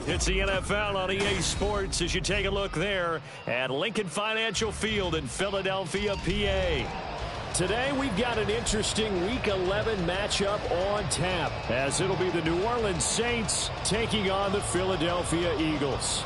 It's the NFL on EA Sports as you take a look there at Lincoln Financial Field in Philadelphia, PA. Today we've got an interesting Week 11 matchup on tap as it'll be the New Orleans Saints taking on the Philadelphia Eagles.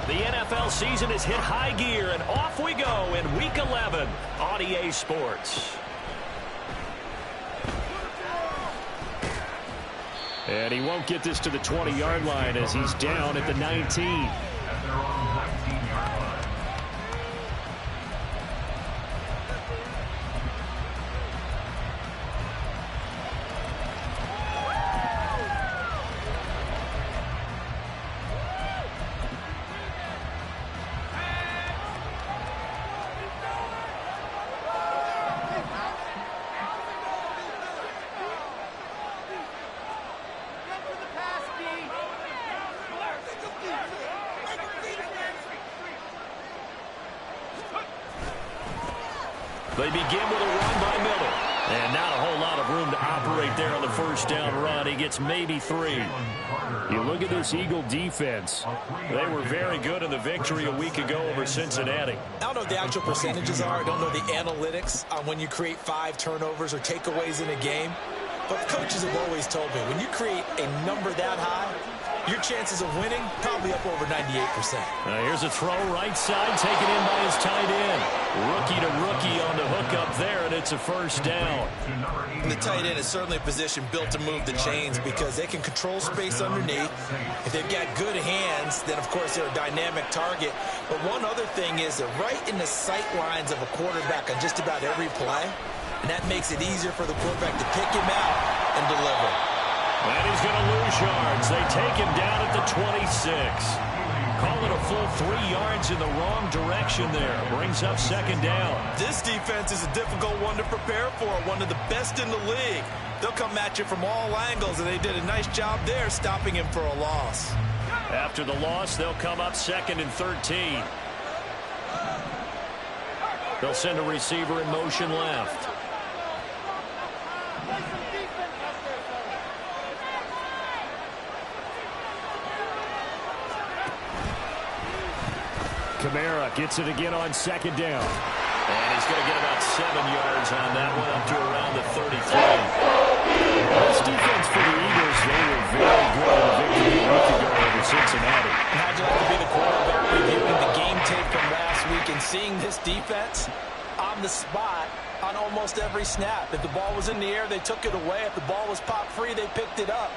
The NFL season has hit high gear, and off we go in Week 11 on EA Sports. And he won't get this to the 20-yard line as he's down at the 19. They begin with a run by Miller. And not a whole lot of room to operate there on the first down run. He gets maybe 3. You look at this Eagle defense. They were very good in the victory a week ago over Cincinnati. I don't know what the actual percentages are. I don't know the analytics on when you create 5 turnovers or takeaways in a game. But coaches have always told me, when you create a number that high, your chances of winning probably up over 98%. Here's a throw right side taken in by his tight end. Rookie to rookie on the hook up there, and it's a first down. And the tight end is certainly a position built to move the chains because they can control space underneath. If they've got good hands, then of course they're a dynamic target. But one other thing is they're right in the sight lines of a quarterback on just about every play. And that makes it easier for the quarterback to pick him out and deliver. And he's going to lose yards. They take him down at the 26. Call it a full 3 yards in the wrong direction there. Brings up second down. This defense is a difficult one to prepare for, one of the best in the league. They'll come at you from all angles, and they did a nice job there stopping him for a loss. After the loss, they'll come up 2nd and 13. They'll send a receiver in motion left. Kamara gets it again on second down. And he's going to get about 7 yards on that one up to around the 33. This defense for the Eagles, they were very good in the victory a week ago over Cincinnati. How'd you like to be the quarterback reviewing the game tape from last week and seeing this defense on the spot on almost every snap? If the ball was in the air, they took it away. If the ball was pop free, they picked it up.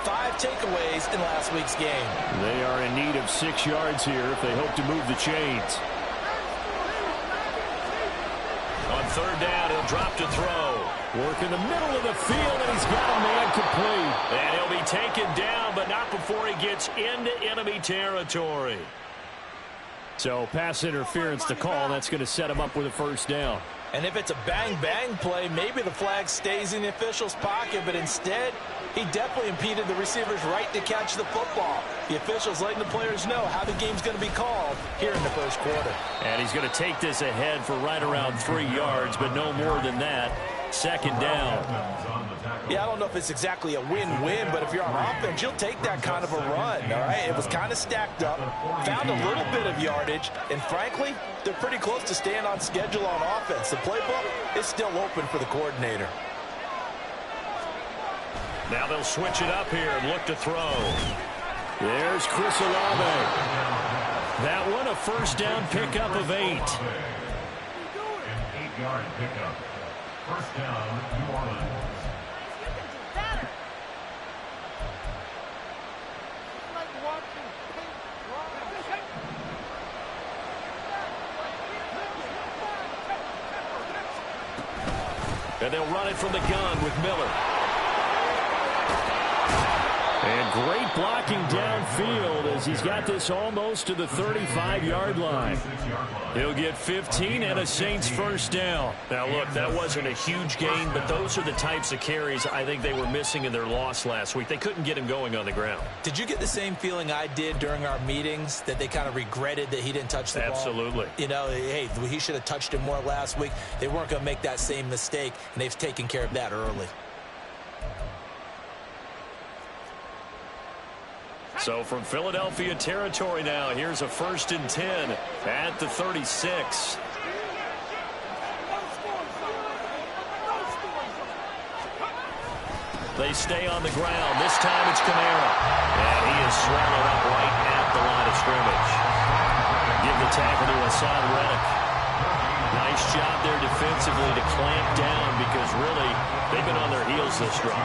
5 takeaways in last week's game. They are in need of 6 yards here if they hope to move the chains. On third down, he'll drop to throw. Work in the middle of the field, and he's got a man complete. And he'll be taken down, but not before he gets into enemy territory. So pass interference to call. That's going to set him up with a first down. And if it's a bang-bang play, maybe the flag stays in the official's pocket, but instead, he definitely impeded the receiver's right to catch the football. The official's letting the players know how the game's going to be called here in the first quarter. And he's going to take this ahead for right around 3 yards, but no more than that. Second down. Yeah, I don't know if it's exactly a win-win, but if you're on offense, you'll take that kind of a run, all right? It was kind of stacked up, found a little bit of yardage, and frankly, they're pretty close to staying on schedule on offense. The playbook is still open for the coordinator. Now they'll switch it up here and look to throw. There's Chris Olave. That one, a first down pickup of 8. An 8-yard pickup. First down, New Orleans. And they'll run it from the gun with Miller. And Great blocking downfield as he's got this almost to the 35-yard line. He'll get 15 and a Saints first down. Now, look, that wasn't a huge gain, but those are the types of carries I think they were missing in their loss last week. They couldn't get him going on the ground. Did you get the same feeling I did during our meetings, that they kind of regretted that he didn't touch the ball? Absolutely. You know, hey, he should have touched it more last week. They weren't going to make that same mistake, and they've taken care of that early. So from Philadelphia territory now, here's a 1st and 10 at the 36. They stay on the ground. This time it's Kamara. And he is swallowed up right at the line of scrimmage. Give the tackle to Hassan Reddick. Nice job there defensively to clamp down because really they've been on their heels this drive.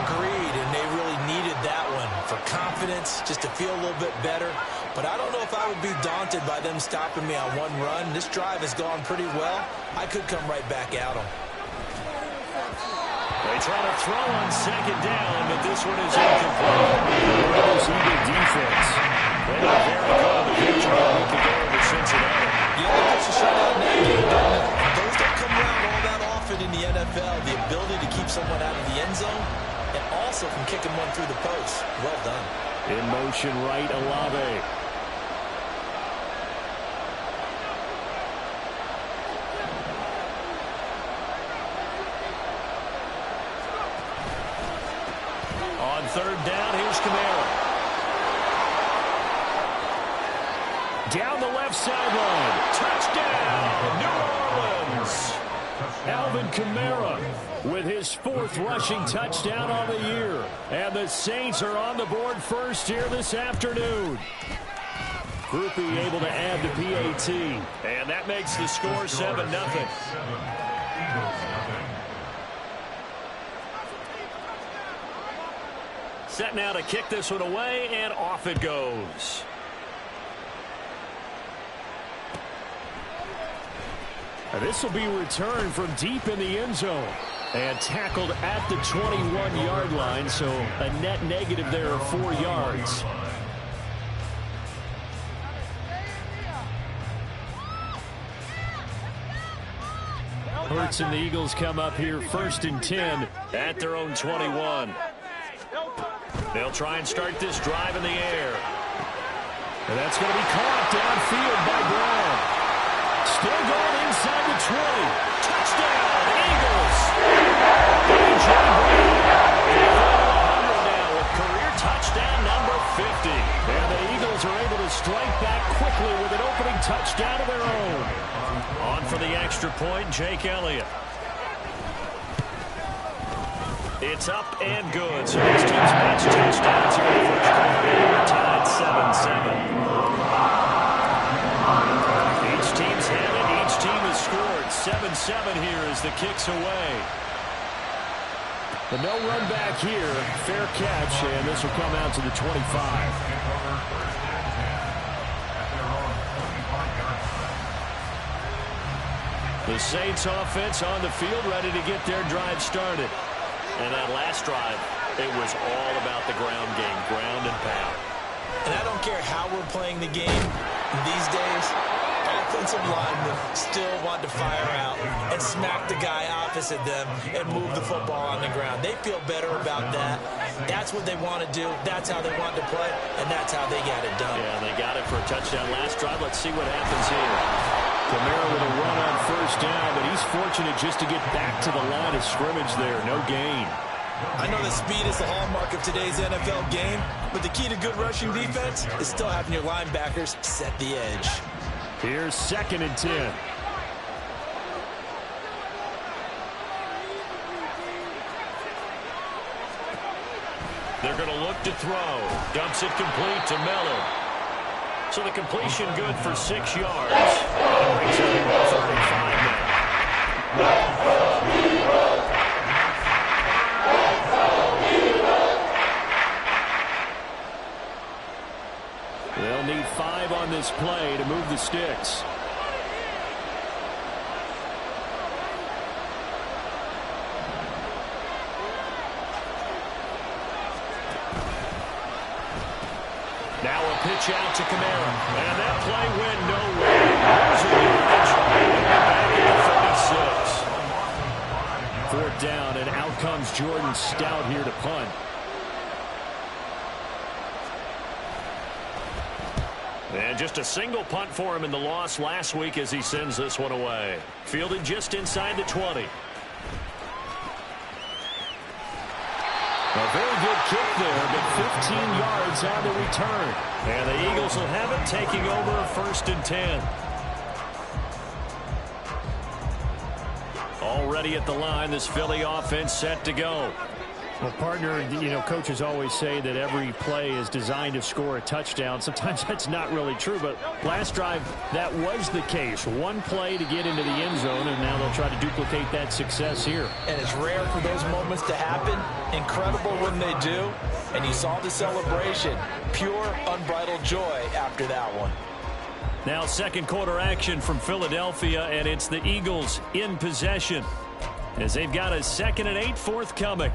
Agreed, and they really needed that one for confidence, just to feel a little bit better. But I don't know if I would be daunted by them stopping me on one run. This drive has gone pretty well. I could come right back at them. They try to throw on 2nd down, but this one is incomplete. Brothers Eagle defense. They were very good on the future a week ago over Cincinnati. Yeah, they pitched a shutout in that game. Those don't come around all that often in the NFL. The ability to keep someone out of the end zone and also from kicking one through the post. Well done. In motion right, Olave. On 3rd down, here's Kamara. Down the left sideline. Touchdown, New Orleans. Alvin Kamara with his 4th rushing touchdown on the year. And the Saints are on the board first here this afternoon. Groupie able to add the PAT. And that makes the score 7-0. Set now to kick this one away, and off it goes. This will be returned from deep in the end zone. And tackled at the 21-yard line, so a net negative there of 4 yards. Hurts and the Eagles come up here 1st and 10 at their own 21. They'll try and start this drive in the air. And that's going to be caught downfield by Brown. Still going inside the 20. Touchdown, Eagles! A.J. Brown now with career touchdown number 50. And the Eagles are able to strike back quickly with an opening touchdown of their own. On for the extra point, Jake Elliott. It's up and good. So these teams match touchdowns here in the first quarter. We're tied 7-7. Each team's had it. Each team has scored. 7-7 here as the kick's away. The no run back here. Fair catch, and this will come out to the 25. The Saints offense on the field ready to get their drive started. And that last drive, it was all about the ground game, ground and pound. And I don't care how we're playing the game these days, offensive linemen still want to fire out and smack the guy opposite them and move the football on the ground. They feel better about that. That's what they want to do. That's how they want to play, and that's how they got it done. Yeah, they got it for a touchdown last drive. Let's see what happens here. Kamara with a run on 1st down, but he's fortunate just to get back to the line of scrimmage there. No gain. I know that speed is the hallmark of today's NFL game, but the key to good rushing defense is still having your linebackers set the edge. Here's 2nd and 10. They're going to look to throw. Dumps it complete to Miller. So the completion good for 6 yards. That brings it to 35 now. They'll need 5 on this play to move the sticks. Pitch out to Kamara. And that play went nowhere. Losing yardage. Back at the 36. 4th down, and out comes Jordan Stout here to punt. And just a single punt for him in the loss last week as he sends this one away. Fielded just inside the 20. A very good kick there, but 15 yards on the return. And the Eagles will have it, taking over 1st and 10. Already at the line, this Philly offense set to go. Well, partner, you know, coaches always say that every play is designed to score a touchdown. Sometimes that's not really true, but last drive, that was the case. One play to get into the end zone, and now they'll try to duplicate that success here. And it's rare for those moments to happen. Incredible when they do. And you saw the celebration. Pure, unbridled joy after that one. Now 2nd quarter action from Philadelphia, and it's the Eagles in possession as they've got a 2nd and 8 forthcoming.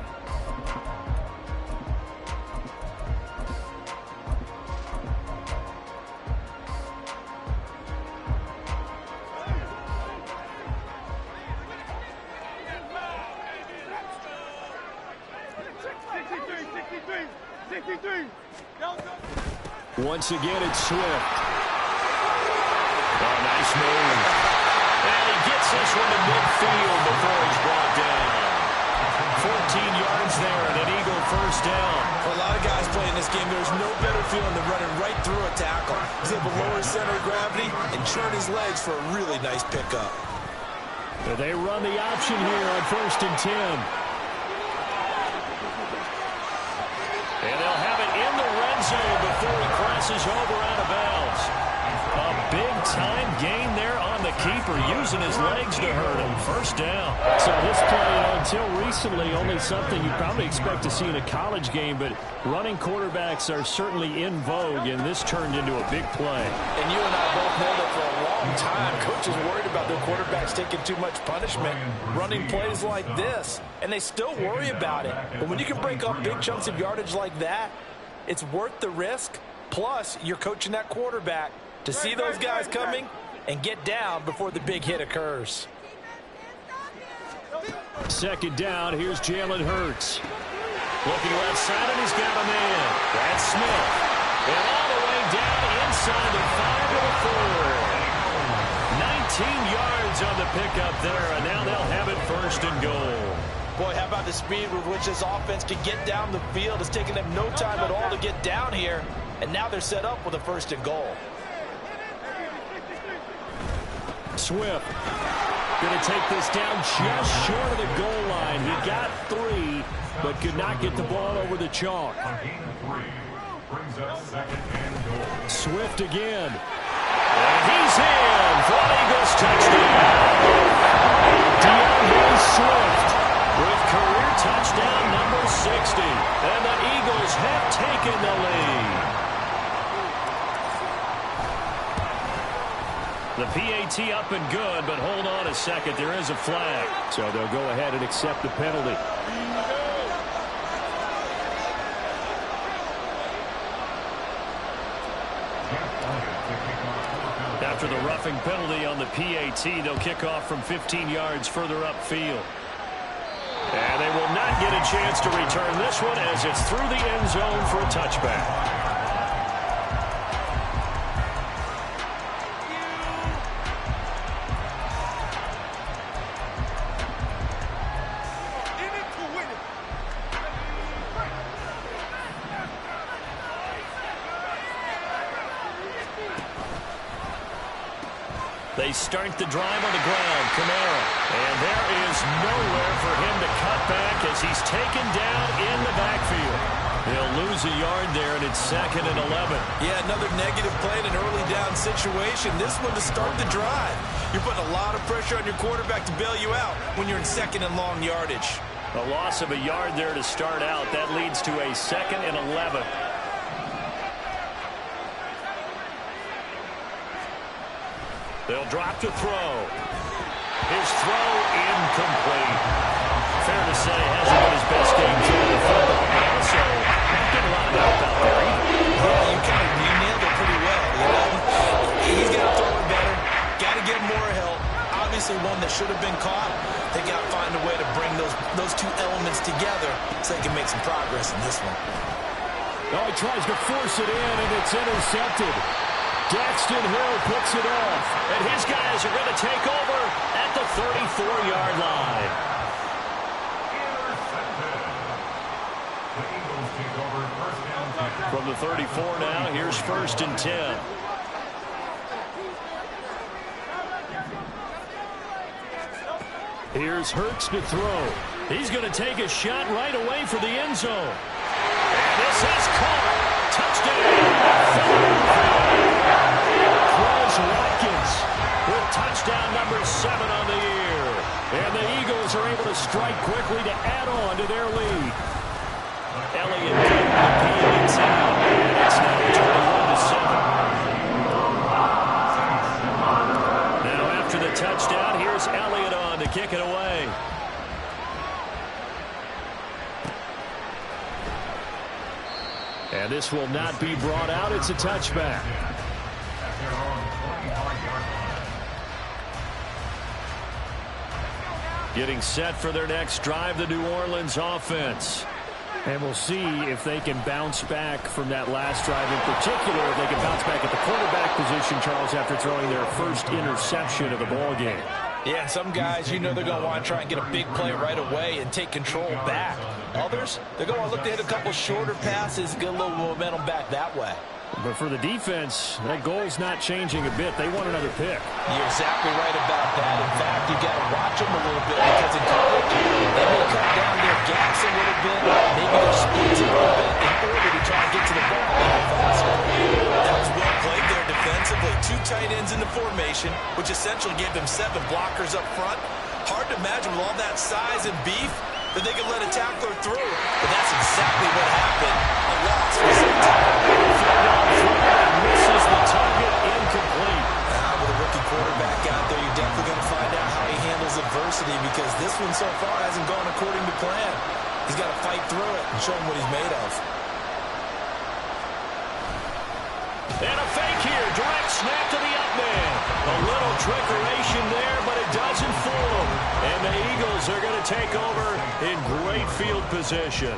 Once again, it's Swift. Oh, nice move. And he gets this one to midfield before he's brought down. 14 yards there and an Eagle 1st down. For a lot of guys playing this game, there's no better feeling than running right through a tackle. He's able to lower his center of gravity and churn his legs for a really nice pickup. So they run the option here on 1st and 10. And they'll have it in the red zone before he crosses over out of bounds. A big-time gain there on the keeper, using his legs to hurt him. 1st down. So this play, until recently, only something you probably expect to see in a college game, but running quarterbacks are certainly in vogue, and this turned into a big play. And you and I both know that for a long time, coaches worried about their quarterbacks taking too much punishment, running plays like this, and they still worry about it. But when you can break up big chunks of yardage like that, it's worth the risk. Plus, you're coaching that quarterback to see those guys coming and get down before the big hit occurs. 2nd down, here's Jalen Hurts. Looking left side, and he's got a man. That's Smith. And all the way down inside the 5 to the 4. 19 yards on the pickup there, and now they'll have it 1st and goal. Boy, how about the speed with which this offense can get down the field? It's taken them no time at all to get down here, and now they're set up with a 1st and goal. Swift going to take this down just short of the goal line. He got 3, but could not get the ball over the chalk. Swift again. And he's in for an Eagles touchdown. DeAndre Swift with career touchdown number 60. And the Eagles have taken the lead. The PAT up and good, but hold on a second. There is a flag. So they'll go ahead and accept the penalty. After the roughing penalty on the PAT, they'll kick off from 15 yards further upfield. And they will not get a chance to return this one as it's through the end zone for a touchback. They start the drive on the ground. Kamara. And there is nowhere for him to cut back as he's taken down in the backfield. They'll lose a yard there, and it's 2nd and 11. Yeah, another negative play in an early down situation. This one to start the drive. You're putting a lot of pressure on your quarterback to bail you out when you're in 2nd and long yardage. A loss of a yard there to start out. That leads to a 2nd and 11. They'll drop to throw. His throw incomplete. Fair to say, hasn't been his best game throwing the football. Also, not getting a lot of help out there either. Yeah, you nailed it, obviously one that should have been caught. They got to find a way to bring those two elements together so they can make some progress in this one. Oh, he tries to force it in, and it's intercepted. Daxton Hill puts it off. And his guys are going to take over at the 34-yard line. From the 34 now, here's 1st and 10. Here's Hurts to throw. He's going to take a shot right away for the end zone. And this is caught. Touchdown. Quez Watkins with touchdown number 7 on the year. And the Eagles are able to strike quickly to add on to their lead. Elliott couldn't repeat it in town. And it's now 21-7. Now after the touchdown, here's Elliott on to kick it away. And this will not be brought out. It's a touchback. Getting set for their next drive, the New Orleans offense. And we'll see if they can bounce back from that last drive in particular, if they can bounce back at the quarterback position, Charles, after throwing their first interception of the ball game. Yeah, and some guys, you know they're going to want to try and get a big play right away and take control back. Others, they're going to look to hit a couple shorter passes, get a little momentum back that way. But for the defense, that goal's not changing a bit. They want another pick. You're exactly right about that. In fact, you got to watch them a little bit because in coverage, they may cut down their gaps a little bit, maybe their splits a little bit in order to try and get to the ball a little faster. That was well played there defensively. 2 tight ends in the formation, which essentially gave them 7 blockers up front. Hard to imagine with all that size and beef that they could let a tackler through. But that's exactly what happened. A loss for some misses the target, incomplete. With a rookie quarterback out there, you're definitely going to find out how he handles adversity because this one so far hasn't gone according to plan. He's got to fight through it and show him what he's made of. And a fake here. Direct snap to the up man. A little trickeration there, but it doesn't fool them. And the Eagles are going to take over in great field position.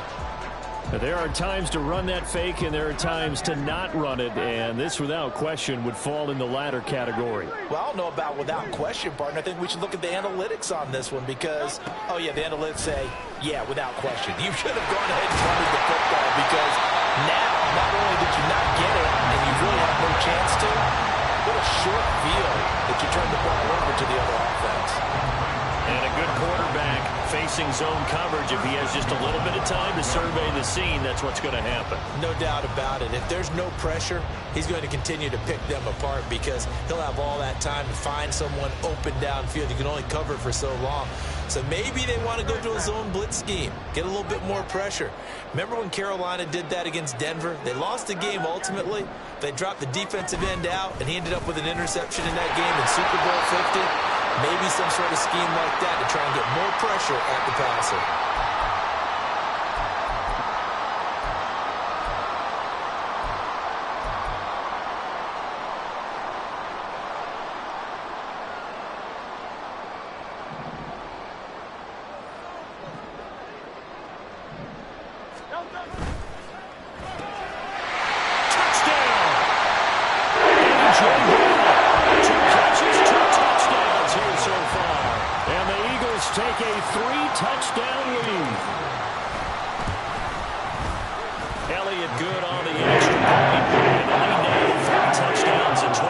There are times to run that fake, and there are times to not run it, and this, without question, would fall in the latter category. Well, I don't know about without question, partner. I think we should look at the analytics on this one because, oh, yeah, the analytics say, yeah, without question. You should have gone ahead and run the football because now, not only did you not get it, and you really have no chance to, what a short field that you turned the ball over to the other offense. And a good quarterback facing zone coverage. If he has just a little bit of time to survey the scene, that's what's going to happen. No doubt about it. If there's no pressure, he's going to continue to pick them apart because he'll have all that time to find someone open downfield. You can only cover for so long. So maybe they want to go to a zone blitz scheme, get a little bit more pressure. Remember when Carolina did that against Denver? They lost the game ultimately. They dropped the defensive end out, and he ended up with an interception in that game in Super Bowl 50. Maybe some sort of scheme like that to try and get more pressure at the passer. Take a 3-touchdown lead. Elliott good on the extra point. And the lead now 3 touchdowns at 21.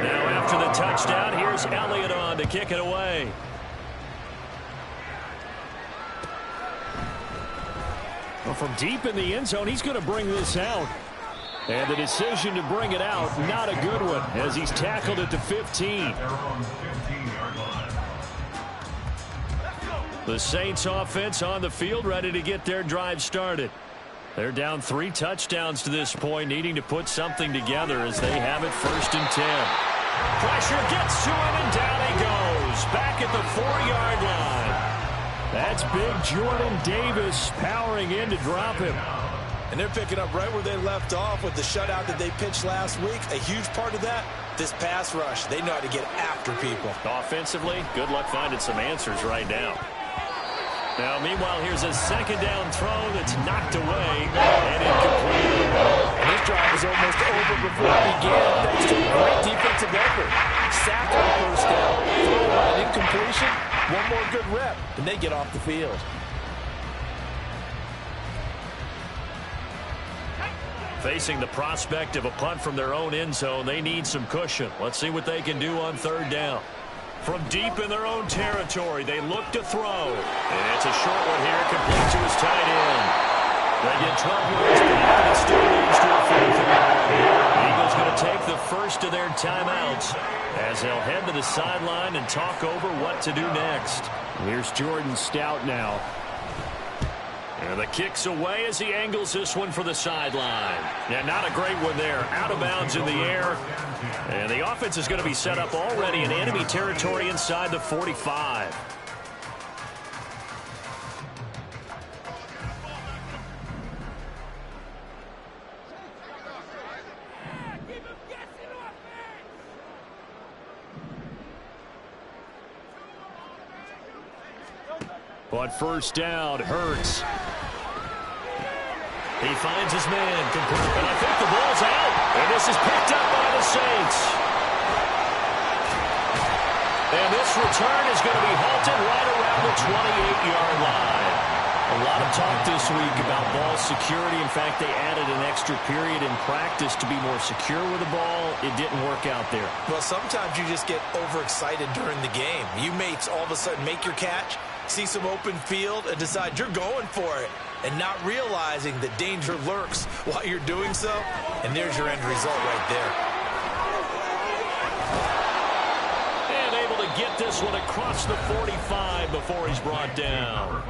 Now after the touchdown, here's Elliott on to kick it away. Well, from deep in the end zone, he's going to bring this out. And the decision to bring it out, not a good one, as he's tackled at the 15. The Saints offense on the field, ready to get their drive started. They're down 3 touchdowns to this point, needing to put something together as they have it 1st and 10. Pressure gets to him, and down he goes. Back at the 4-yard line. That's big Jordan Davis powering in to drop him. And And they're picking up right where they left off with the shutout that they pitched last week. A huge part of that, this pass rush. They know how to get after people. Offensively, good luck finding some answers right now. Now, meanwhile, here's a second down throw that's knocked away and incomplete. And this drive is almost over before it began, thanks to a great defensive effort. Sack on first down, throw on incompletion, one more good rep, and they get off the field. Facing the prospect of a punt from their own end zone, they need some cushion. Let's see what they can do on third down. From deep in their own territory, they look to throw. And it's a short one here, complete to his tight end. They get 12 yards back, and it still leads to a fourth down. The Eagles going to take the first of their timeouts as they'll head to the sideline and talk over what to do next. Here's Jordan Stout now. And the kick's away as he angles this one for the sideline. Yeah, not a great one there. Out of bounds in the air. And the offense is going to be set up already in enemy territory inside the 45. On first down, Hurts. He finds his man, complete, and I think the ball's out. And this is picked up by the Saints. And this return is going to be halted right around the 28-yard line. A lot of talk this week about ball security. In fact, they added an extra period in practice to be more secure with the ball. It didn't work out there. Well, sometimes you just get overexcited during the game. You may all of a sudden make your catch, see some open field, and decide you're going for it, and not realizing that danger lurks while you're doing so. And there's your end result right there. And able to get this one across the 45 before he's brought down.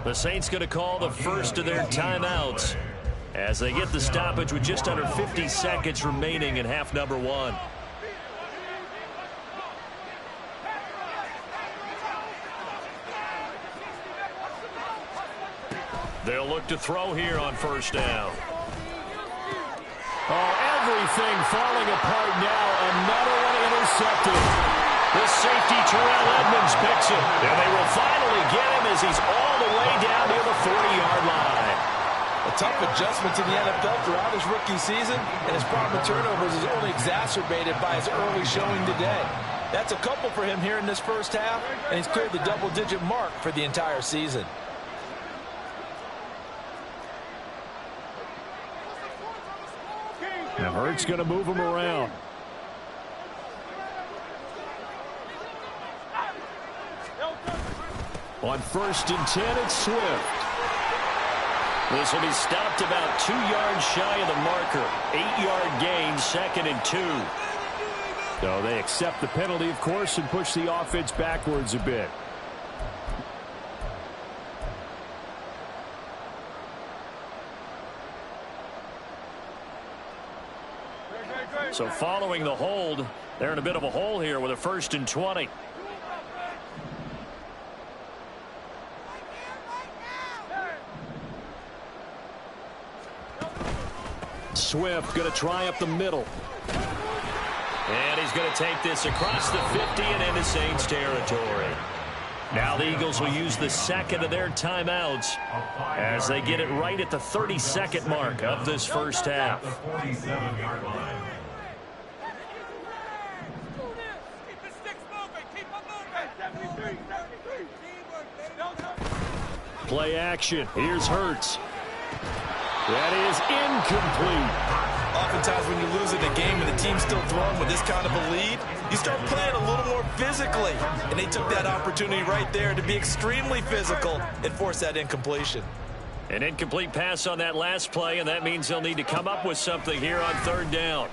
The Saints going to call the first of their timeouts as they get the stoppage with just under 50 seconds remaining in half number one. They'll look to throw here on first down. Oh, everything falling apart now. Another one intercepted. The safety, Terrell Edmonds, picks it. And they will finally get him as he's all the way down near the 40-yard line. A tough adjustment to the NFL throughout his rookie season, and his problem with turnovers is only exacerbated by his early showing today. That's a couple for him here in this first half, and he's cleared the double-digit mark for the entire season. Now Hurts going to move him around. On first and 10, it's Swift. This will be stopped about 2 yards shy of the marker. 8-yard gain, second and 2. So they accept the penalty, of course, and push the offense backwards a bit. So following the hold, they're in a bit of a hole here with a first and 20. Swift going to try up the middle. And he's going to take this across the 50 and into Saints territory. Now the Eagles will use the second of their timeouts as they get it right at the 32nd mark of this first half. Play action. Here's Hurts. That is incomplete. Oftentimes when you lose in a game and the team's still throwing with this kind of a lead, you start playing a little more physically. And they took that opportunity right there to be extremely physical and force that incompletion. An incomplete pass on that last play, and that means they'll need to come up with something here on third down.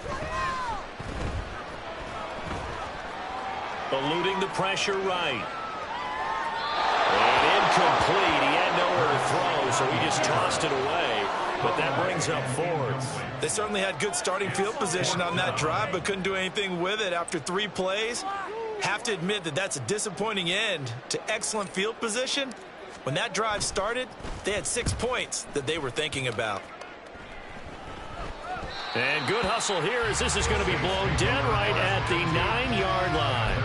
Eluding the pressure right. And incomplete. He had nowhere to throw, so he just tossed it away. But that brings up fourth. They certainly had good starting field position on that drive, but couldn't do anything with it after 3 plays. Have to admit that that's a disappointing end to excellent field position. When that drive started, they had 6 points that they were thinking about. And good hustle here as this is going to be blown dead right at the 9-yard line.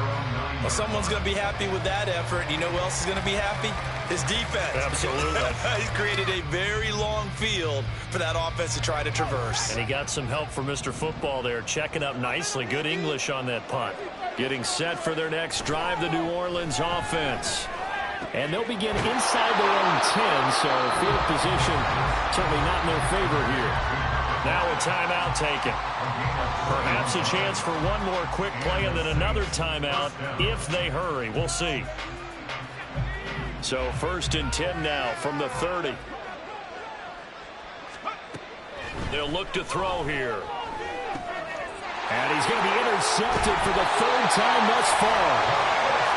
Well, someone's going to be happy with that effort. You know who else is going to be happy? His defense. Absolutely. He's created a very long field for that offense to try to traverse. And he got some help from Mr. Football there, checking up nicely. Good English on that punt. Getting set for their next drive, the New Orleans offense. And they'll begin inside their own 10, so field position certainly not in their favor here. Now a timeout taken. Perhaps a chance for one more quick play and then another timeout if they hurry. We'll see. So 1st and 10 now from the 30. They'll look to throw here. And he's going to be intercepted for the 3rd time thus far.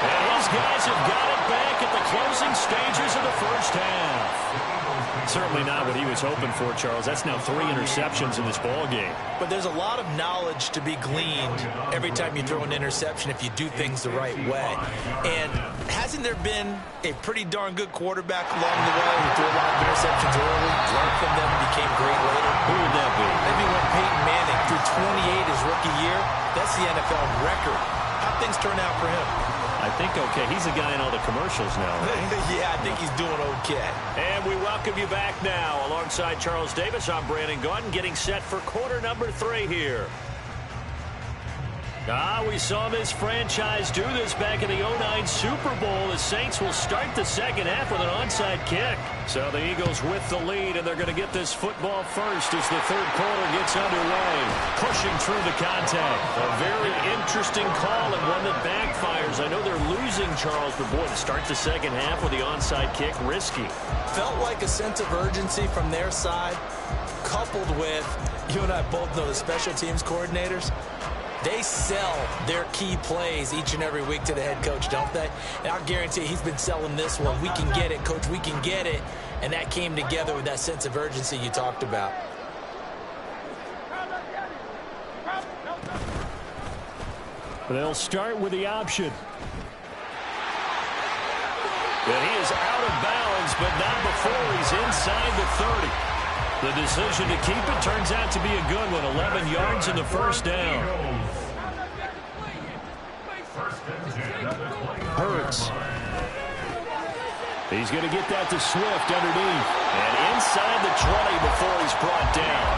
And his guys have got it back at the closing stages of the first half. Certainly not what he was hoping for, Charles. That's now 3 interceptions in this ball game. But there's a lot of knowledge to be gleaned every time you throw an interception if you do things the right way. And hasn't there been a pretty darn good quarterback along the way who threw a lot of interceptions early, learned from them, and became great later? Who would that be? Maybe when Peyton Manning threw 28 his rookie year. That's the NFL record. How'd things turn out for him? I think okay. He's a guy in all the commercials now, right? Yeah, I think he's doing okay. And we welcome you back now. Alongside Charles Davis, I'm Brandon Gaudin, getting set for quarter number 3 here. We saw this franchise do this back in the 09 Super Bowl. The Saints will start the second half with an onside kick. So the Eagles with the lead, and they're going to get this football first as the 3rd quarter gets underway. Pushing through the contact. A very interesting call and one that backfires. I know they're losing, Charles, but boy, to start the second half with the onside kick, risky. Felt like a sense of urgency from their side, coupled with, you and I both know the special teams coordinators. They sell their key plays each and every week to the head coach, don't they? And I'll guarantee he's been selling this one. We can get it, coach, we can get it. And that came together with that sense of urgency you talked about. They'll start with the option. And he is out of bounds, but not before he's inside the 30. The decision to keep it turns out to be a good one. 11 yards in the first down. Hurts. He's going to get that to Swift underneath. And inside the 20 before he's brought down.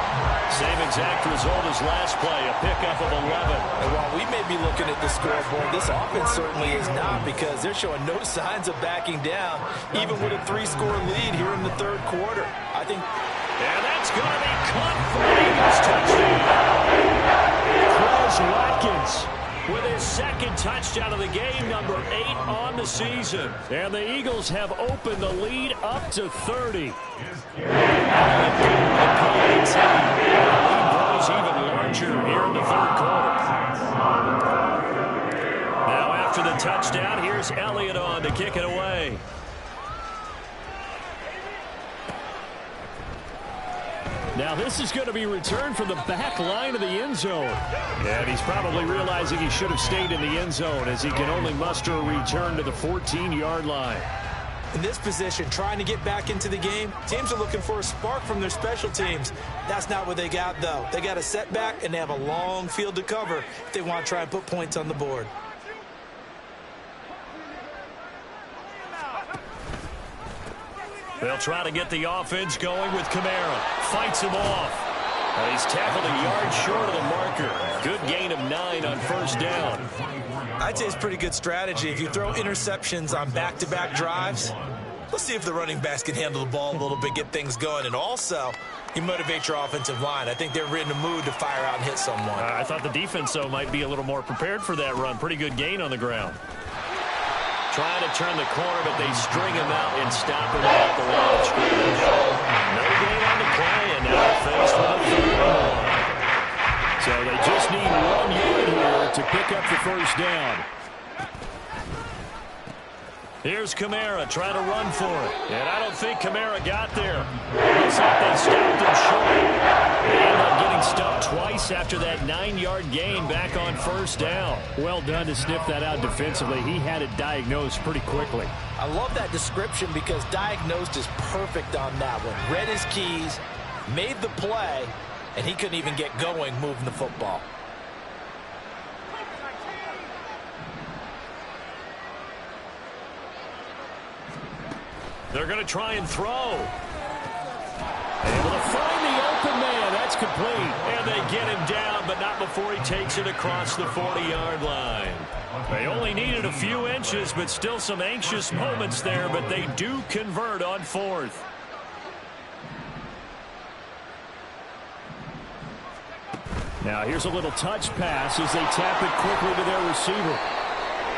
Same exact result as last play, a pickup of 11. And while we may be looking at the scoreboard, this offense certainly is not, because they're showing no signs of backing down, even with a 3-score lead here in the 3rd quarter. I think... And that's going to be caught for Eagles touchdown. Quez Watkins with his 2nd touchdown of the game, number 8 on the season. And the Eagles have opened the lead up to 30. The lead grows even larger here in the 3rd quarter. Now after the touchdown, here's Elliott on to kick it away. Now this is going to be returned from the back line of the end zone. And he's probably realizing he should have stayed in the end zone as he can only muster a return to the 14-yard line. In this position, trying to get back into the game, teams are looking for a spark from their special teams. That's not what they got, though. They got a setback, and they have a long field to cover if they want to try and put points on the board. They'll try to get the offense going with Kamara. Fights him off. He's tackled a yard short of the marker. Good gain of 9 on first down. I'd say it's pretty good strategy. If you throw interceptions on back-to-back drives, let's see if the running backs can handle the ball a little bit, get things going. And also, you motivate your offensive line. I think they're in the mood to fire out and hit someone. I thought the defense, though, might be a little more prepared for that run. Pretty good gain on the ground. Trying to turn the corner, but they string him out and stop him at the line of scrimmage. No gain on the play, and now they're faced with a 3rd and 1. So they just need 1 yard here to pick up the first down. Here's Kamara trying to run for it. And I don't think Kamara got there. Looks like they stopped him short. They end up getting stopped twice after that 9-yard gain back on first down. Well done to sniff that out defensively. He had it diagnosed pretty quickly. I love that description because diagnosed is perfect on that one. Read his keys, made the play, and he couldn't even get going moving the football. They're going to try and throw. Able to find the open man. That's complete. And they get him down, but not before he takes it across the 40-yard line. They only needed a few inches, but still some anxious moments there, but they do convert on 4th. Now here's a little touch pass as they tap it quickly to their receiver.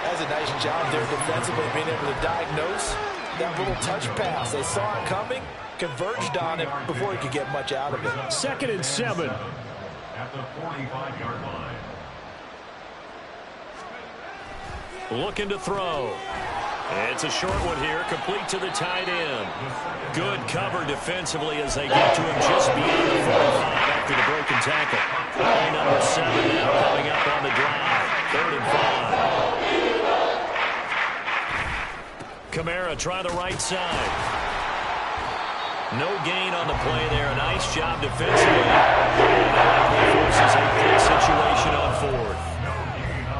That's a nice job there defensively, being able to diagnose that little touch pass. They saw it coming, converged on it before he could get much out of it. 2nd and 7. At the 45-yard line. Looking to throw. It's a short one here, complete to the tight end. Good cover defensively as they get to him just beyond the 45 after the broken tackle. Play number 7 now coming up on the drive. 3rd and 5. Kamara try the right side. No gain on the play there. A nice job defensively. And that likely forces a big situation on 4th.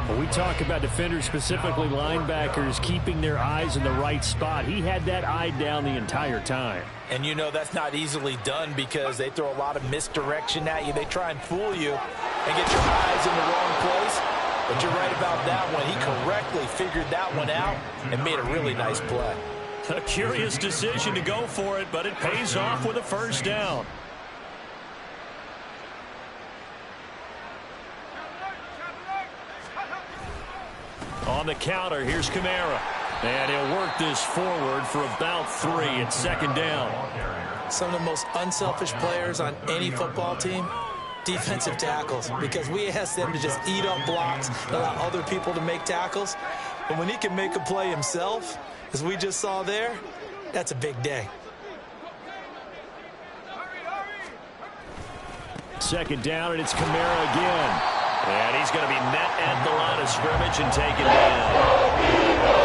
Well, we talk about defenders, specifically linebackers, keeping their eyes in the right spot. He had that eye down the entire time. And you know that's not easily done because they throw a lot of misdirection at you. They try and fool you and get your eyes in the wrong place. But you're right about that one. He correctly figured that one out and made a really nice play. A curious decision to go for it, but it pays off with a 1st down. On the counter, here's Kamara. And he'll work this forward for about 3 at 2nd down. Some of the most unselfish players on any football team, defensive tackles, because we ask them to just eat up blocks and allow other people to make tackles. But when he can make a play himself, as we just saw there, that's a big day. 2nd down, and it's Kamara again. And he's going to be met at the line of scrimmage and taken down.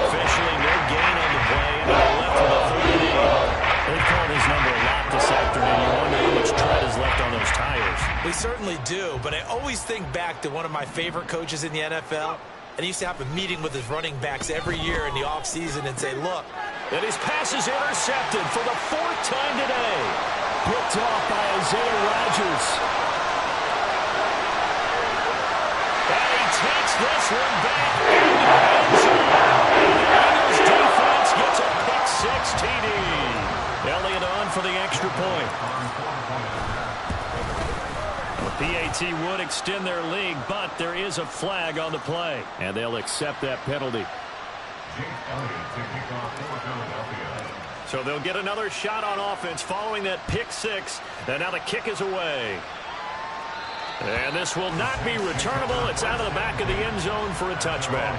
Officially, no gain on the play, and they're left with a 3rd and 8. They've called his number a lot this afternoon. You wonder how much tread is left on those tires. We certainly do, but I always think back to one of my favorite coaches in the NFL, and he used to have a meeting with his running backs every year in the offseason and say, look. And his pass is intercepted for the 4th time today. Picked off by Isaiah Rodgers. And he takes this one back into the end zone. The Eagles defense gets a pick-6 TD. Elliott on for the extra point. The PAT would extend their lead, but there is a flag on the play. And they'll accept that penalty. So they'll get another shot on offense following that pick-6. And now the kick is away. And this will not be returnable. It's out of the back of the end zone for a touchback.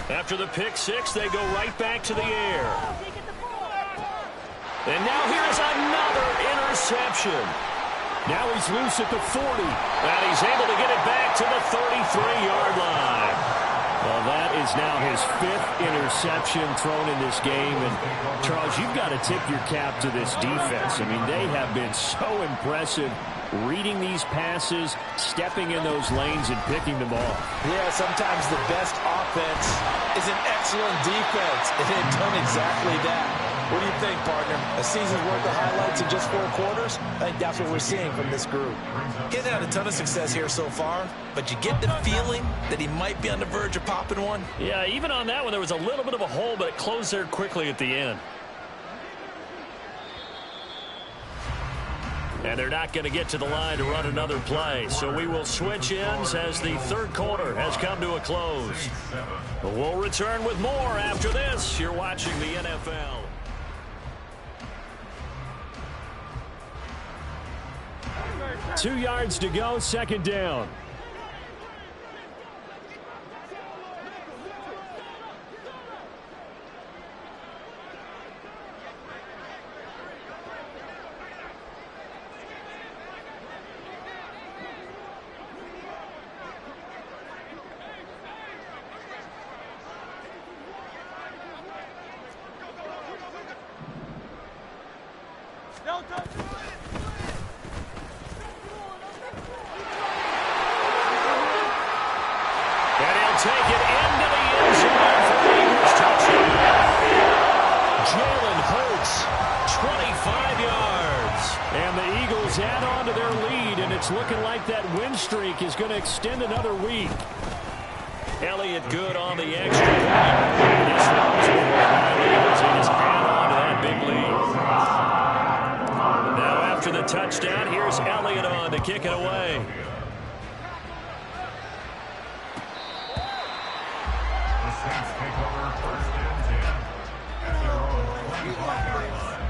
After the pick-6, they go right back to the air. And now here's another interception. Now he's loose at the 40. And he's able to get it back to the 33-yard line. Well, that is now his 5th interception thrown in this game. And, Charles, you've got to tip your cap to this defense. I mean, they have been so impressive reading these passes, stepping in those lanes, and picking them off. Yeah, sometimes the best offense is an excellent defense. And they've done exactly that. What do you think, partner? A season's worth of highlights in just 4 quarters? I think that's what we're seeing from this group. He hasn't had a ton of success here so far, but you get the feeling that he might be on the verge of popping one. Yeah, even on that one, there was a little bit of a hole, but it closed there quickly at the end. And they're not going to get to the line to run another play. So we will switch ends as the 3rd quarter has come to a close. But we'll return with more after this. You're watching the NFL. Two yards to go, 2nd down. And he'll take it into the end zone for the Eagles touchdown. Jalen Hurts, 25 yards. And the Eagles add on to their lead, and it's looking like that win streak is going to extend another week. Elliott good on the extra point. This one's for the Eagles. They just add on to that big lead. Now after the touchdown, here's Elliott on to kick it away. The Saints take over first and 10 at their own 25-yard line.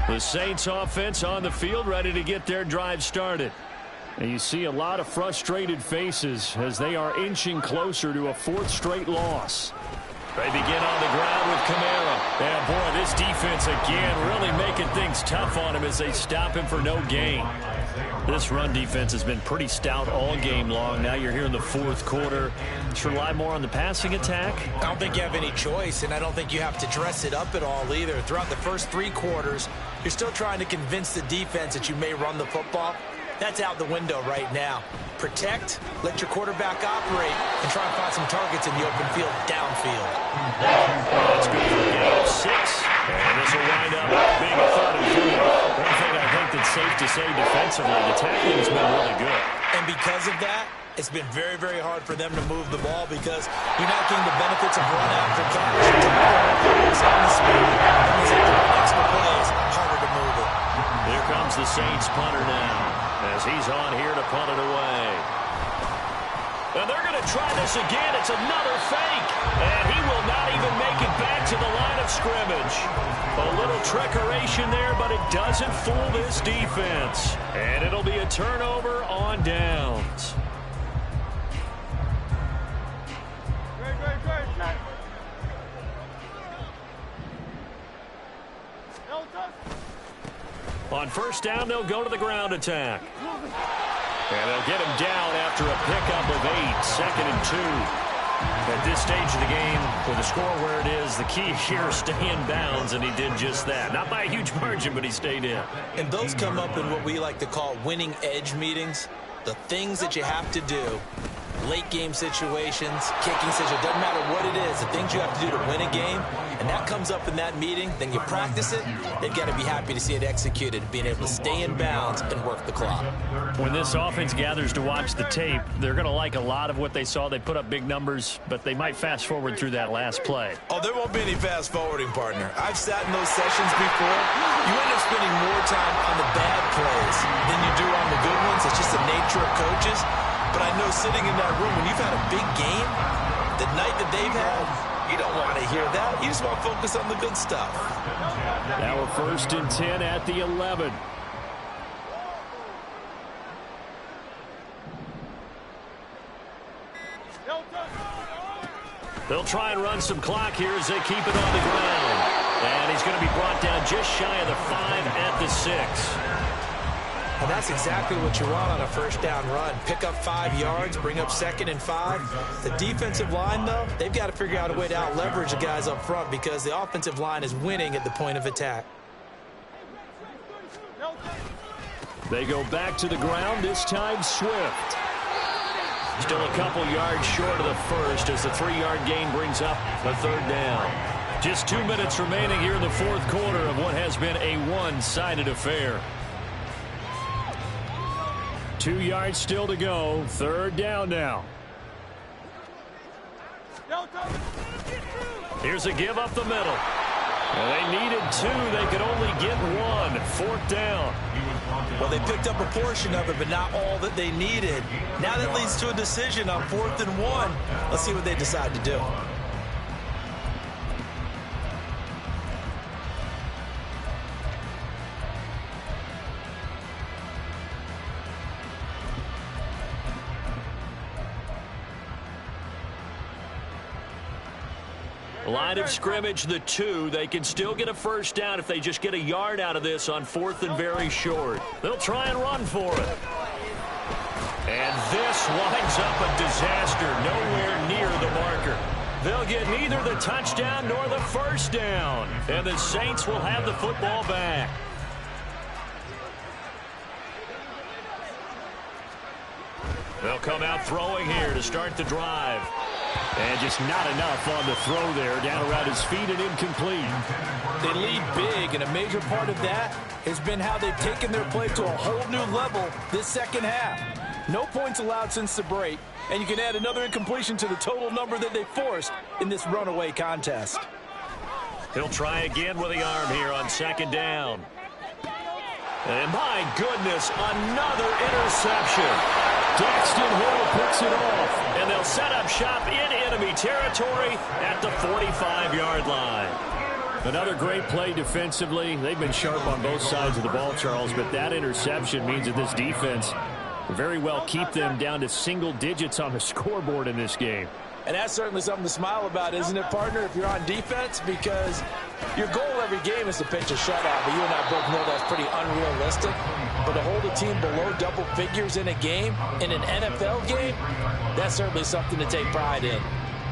The Saints offense on the field, ready to get their drive started. And you see a lot of frustrated faces as they are inching closer to a fourth straight loss. They begin on the ground with Kamara. And boy, this defense again really making things tough on him as they stop him for no gain. This run defense has been pretty stout all game long. Now you're here in the fourth quarter. Should rely more on the passing attack? I don't think you have any choice, and I don't think you have to dress it up at all either. Throughout the first three quarters, you're still trying to convince the defense that you may run the football. That's out the window right now. Protect, let your quarterback operate, and try and find some targets in the open field downfield. That's good for a gain of 6. And this will wind up being a 3rd and 4. One thing I think that's safe to say defensively, the tackling has been really good. And because of that, it's been very, very hard for them to move the ball because you're not getting the benefits of run after catch. It's on the speed. That means that the extra plays, harder to move it. Here comes the Saints punter now as he's on here to punt it away. And they're going to try this again. It's another fake. And he will not even make it back to the line of scrimmage. A little trickeration there, but it doesn't fool this defense. And it'll be a turnover on downs. On first down, they'll go to the ground attack. And they'll get him down after a pickup of 8, 2nd and 2. At this stage of the game, with the score where it is, the key here is stay in bounds, and he did just that. Not by a huge margin, but he stayed in. And those come up in what we like to call winning edge meetings. The things that you have to do. Late game situations, kicking situations, doesn't matter what it is, the things you have to do to win a game, and that comes up in that meeting, then you practice it, they've got to be happy to see it executed, being able to stay in bounds and work the clock. When this offense gathers to watch the tape, they're going to like a lot of what they saw. They put up big numbers, but they might fast forward through that last play. Oh, there won't be any fast forwarding, partner. I've sat in those sessions before. You end up spending more time on the bad plays than you do on the good ones. It's just the nature of coaches. But I know sitting in that room, when you've had a big game, the night that they've had, you don't want to hear that. You just want to focus on the good stuff. Now we're 1st and 10 at the 11. They'll try and run some clock here as they keep it on the ground. And he's going to be brought down just shy of the 5 at the 6. And that's exactly what you want on a first down run. Pick up 5 yards, bring up 2nd and 5. The defensive line, though, they've got to figure out a way to out-leverage the guys up front because the offensive line is winning at the point of attack. They go back to the ground, this time Swift. Still a couple yards short of the first as the 3-yard gain brings up a 3rd down. Just 2 minutes remaining here in the fourth quarter of what has been a one-sided affair. 2 yards still to go. 3rd down now. Here's a give up the middle. Well, they needed 2. They could only get 1. 4th down. Well, they picked up a portion of it, but not all that they needed. Now that leads to a decision on 4th and 1. Let's see what they decide to do. Line of scrimmage, the 2. They can still get a first down if they just get a yard out of this on 4th and very short. They'll try and run for it. And this winds up a disaster, nowhere near the marker. They'll get neither the touchdown nor the first down. And the Saints will have the football back. They'll come out throwing here to start the drive. And just not enough on the throw there. Down around his feet and incomplete. They lead big, and a major part of that has been how they've taken their play to a whole new level this second half. No points allowed since the break, and you can add another incompletion to the total number that they forced in this runaway contest. He'll try again with the arm here on second down. And my goodness, another interception. Daxton Hill picks it off, and they'll set up shop in enemy territory at the 45-yard line. Another great play defensively. They've been sharp on both sides of the ball, Charles, but that interception means that this defense very well keep them down to single digits on the scoreboard in this game. And that's certainly something to smile about, isn't it, partner, if you're on defense? Because your goal every game is to pitch a shutout, but you and I both know that's pretty unrealistic. But to hold a team below double figures in a game, in an NFL game, that's certainly something to take pride in.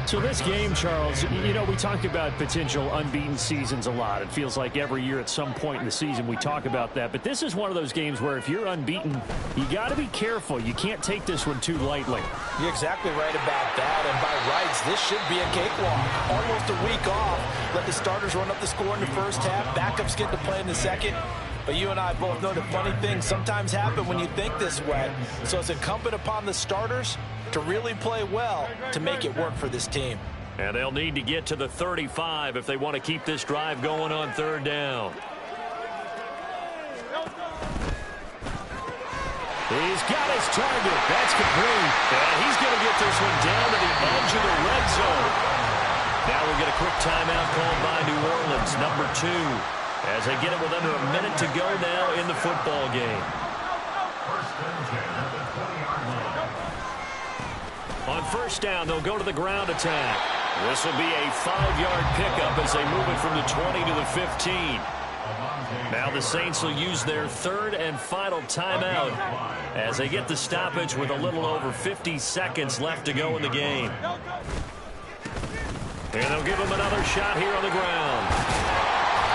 So this game, Charles, you know, we talk about potential unbeaten seasons a lot. It feels like every year at some point in the season we talk about that. But this is one of those games where if you're unbeaten, you got to be careful. You can't take this one too lightly. You're exactly right about that. And by rights, this should be a cakewalk. Almost a week off. Let the starters run up the score in the first half. Backups get to play in the second. But you and I both know the funny things sometimes happen when you think this way. So it's incumbent upon the starters to really play well to make it work for this team. And they'll need to get to the 35 if they want to keep this drive going on third down. He's got his target. That's complete. And he's going to get this one down to the edge of the red zone. Now we'll get a quick timeout called by New Orleans, number 2, as they get it with under a minute to go now in the football game. On first down, they'll go to the ground attack. This will be a 5-yard pickup as they move it from the 20 to the 15. Now the Saints will use their third and final timeout as they get the stoppage with a little over 50 seconds left to go in the game. And they'll give him another shot here on the ground.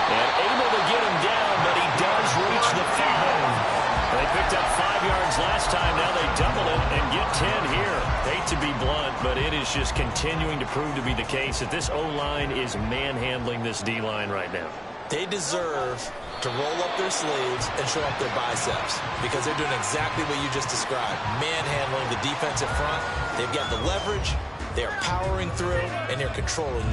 And able to get him down, but he does reach the 5. They picked up 5 yards last time. Now they double it and get 10 here. Hate to be blunt, but it is just continuing to prove to be the case that this O-line is manhandling this D-line right now. They deserve to roll up their sleeves and show up their biceps because they're doing exactly what you just described, manhandling the defensive front. They've got the leverage, they're powering through, and they're controlling this